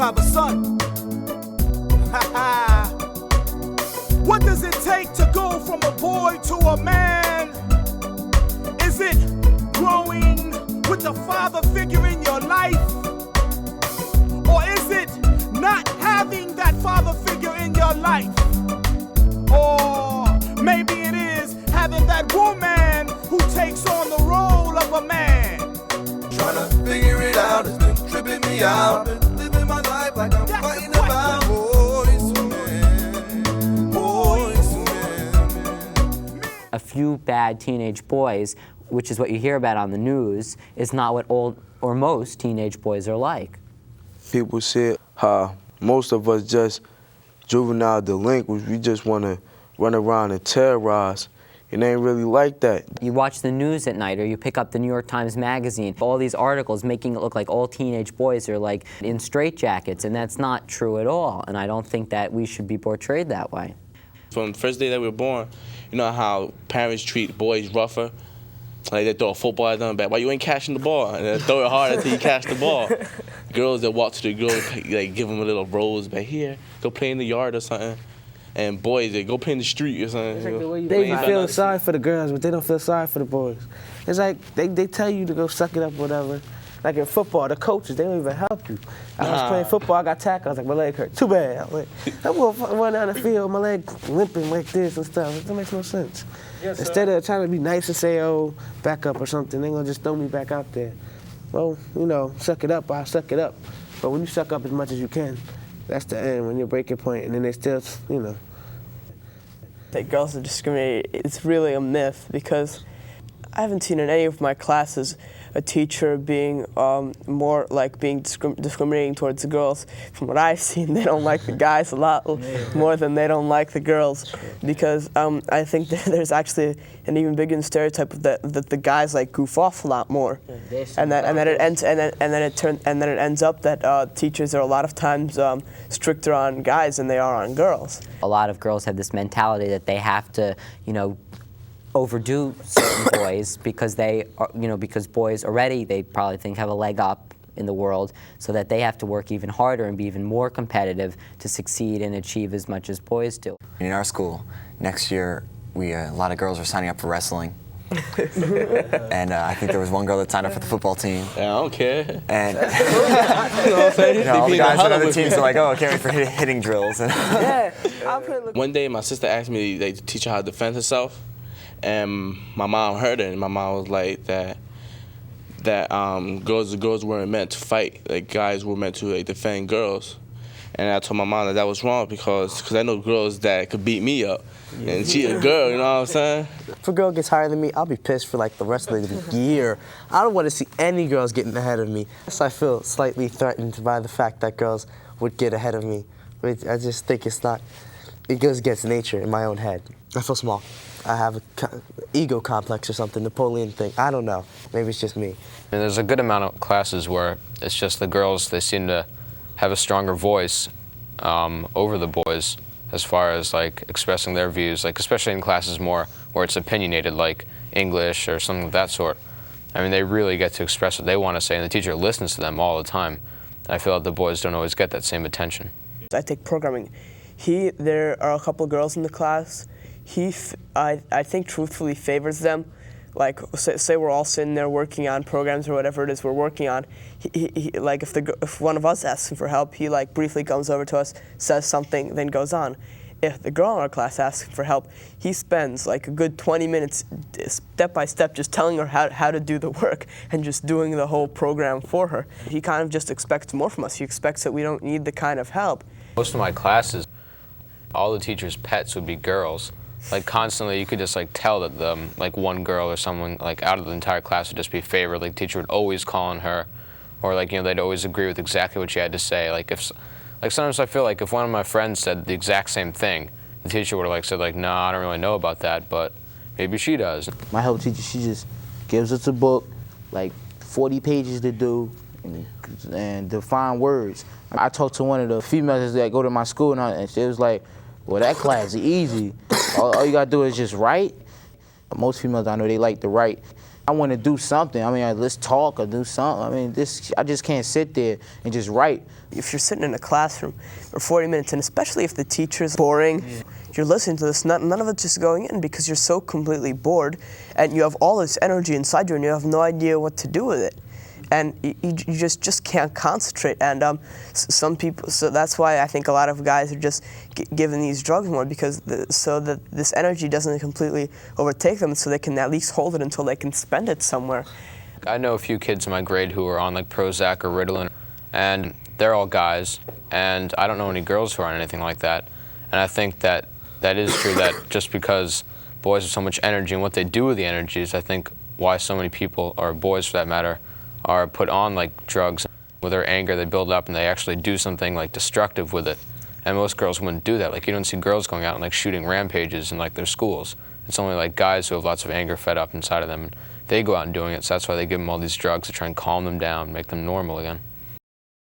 have a son. What does it take to go from a boy to a man? Is it growing with the father figure in your life? Or is it not having that father figure in your life? Or maybe it is having that woman who takes on the role of a man. Trying to figure it out, it's been tripping me out. Been living my life like I'm fighting about boys to men, boys to men. A few bad teenage boys, which is what you hear about on the news, is not what all or most teenage boys are like. People say how most of us just juvenile delinquents, we just want to run around and terrorize. It ain't really like that. You watch the news at night or you pick up the New York Times magazine, all these articles making it look like all teenage boys are like in straitjackets, and that's not true at all, and I don't think that we should be portrayed that way. From the first day that we were born, you know how parents treat boys rougher? Like they throw a football at them back. Why you ain't catching the ball? And they throw it hard until you catch the ball. Girls that walk to the girls, like give them a little rose back here, go play in the yard or something. And boys, they go play in the street or something. They feel sorry for the girls, but they don't feel sorry for the boys. It's like they tell you to go suck it up, whatever. Like in football, the coaches, they don't even help you. I was playing football, I got tackled, I was like, my leg hurt. Too bad. I'm going to run down the field, my leg limping like this and stuff. That makes no sense. Yes, instead of trying to be nice and say, oh, back up or something, they're going to just throw me back out there. Well, you know, suck it up, I'll suck it up. But when you suck up as much as you can, that's the end, when you're breaking point, and then they still, you know. That girls are discriminated, it's really a myth, because I haven't seen in any of my classes a teacher being more like being discriminating towards the girls. From what I've seen, they don't like the guys a lot more than they don't like the girls, because I think that there's actually an even bigger stereotype of that the guys like goof off a lot more, and then it ends up that teachers are a lot of times stricter on guys than they are on girls. A lot of girls have this mentality that they have to, you know, overdo certain boys because they are, you know, because boys already they probably think have a leg up in the world, so that they have to work even harder and be even more competitive to succeed and achieve as much as boys do. In our school, next year, a lot of girls are signing up for wrestling. And I think there was one girl that signed up for the football team. Yeah, I don't care. And all the guys on other teams are like, oh, I can't wait for hitting drills. One day, my sister asked me to teach her how to defend herself. And my mom heard it, and my mom was like that girls weren't meant to fight. Like guys were meant to defend girls. And I told my mom that was wrong because I know girls that could beat me up, and she a girl, you know what I'm saying? If a girl gets higher than me, I'll be pissed for like the rest of the year. I don't want to see any girls getting ahead of me. So I feel slightly threatened by the fact that girls would get ahead of me. I just think it goes against nature in my own head. I feel small. I have an ego complex or something, Napoleon thing. I don't know. Maybe it's just me. And there's a good amount of classes where it's just the girls, they seem to have a stronger voice over the boys as far as like expressing their views, like especially in classes more where it's opinionated, like English or something of that sort. I mean, they really get to express what they want to say, and the teacher listens to them all the time. I feel like the boys don't always get that same attention. I take programming. There are a couple girls in the class. I think truthfully favors them. Like, say we're all sitting there working on programs or whatever it is we're working on. Like if one of us asks him for help, he like briefly comes over to us, says something, then goes on. If the girl in our class asks for help, he spends like a good 20 minutes step by step just telling her how to do the work and just doing the whole program for her. He kind of just expects more from us. He expects that we don't need the kind of help. Most of my classes, all the teachers' pets would be girls. Like constantly, you could just like tell that like one girl or someone like out of the entire class would just be favored. Like the teacher would always call on her, or like, you know, they'd always agree with exactly what she had to say. Like sometimes I feel like if one of my friends said the exact same thing, the teacher would have like said like, no, I don't really know about that, but maybe she does. My health teacher, she just gives us a book, like 40 pages to do, and define words. I talked to one of the females that go to my school, and she was like, well, that class is easy. All you gotta do is just write. Most females I know, they like to write. I want to do something. I mean, let's talk or do something. I mean, I just can't sit there and just write. If you're sitting in a classroom for 40 minutes, and especially if the teacher's boring, you're listening to this, none of it's just going in because you're so completely bored, and you have all this energy inside you, and you have no idea what to do with it. And you just can't concentrate. And some people, so that's why I think a lot of guys are just given these drugs more, because so that this energy doesn't completely overtake them, so they can at least hold it until they can spend it somewhere. I know a few kids in my grade who are on like Prozac or Ritalin, and they're all guys, and I don't know any girls who are on anything like that. And I think that is true, that just because boys have so much energy and what they do with the energy is, I think, why so many people, or boys for that matter, are put on like drugs. With their anger, they build up and they actually do something like destructive with it. And most girls wouldn't do that. Like, you don't see girls going out and like shooting rampages in like their schools. It's only like guys who have lots of anger fed up inside of them, and they go out and doing it. So that's why they give them all these drugs to try and calm them down, make them normal again.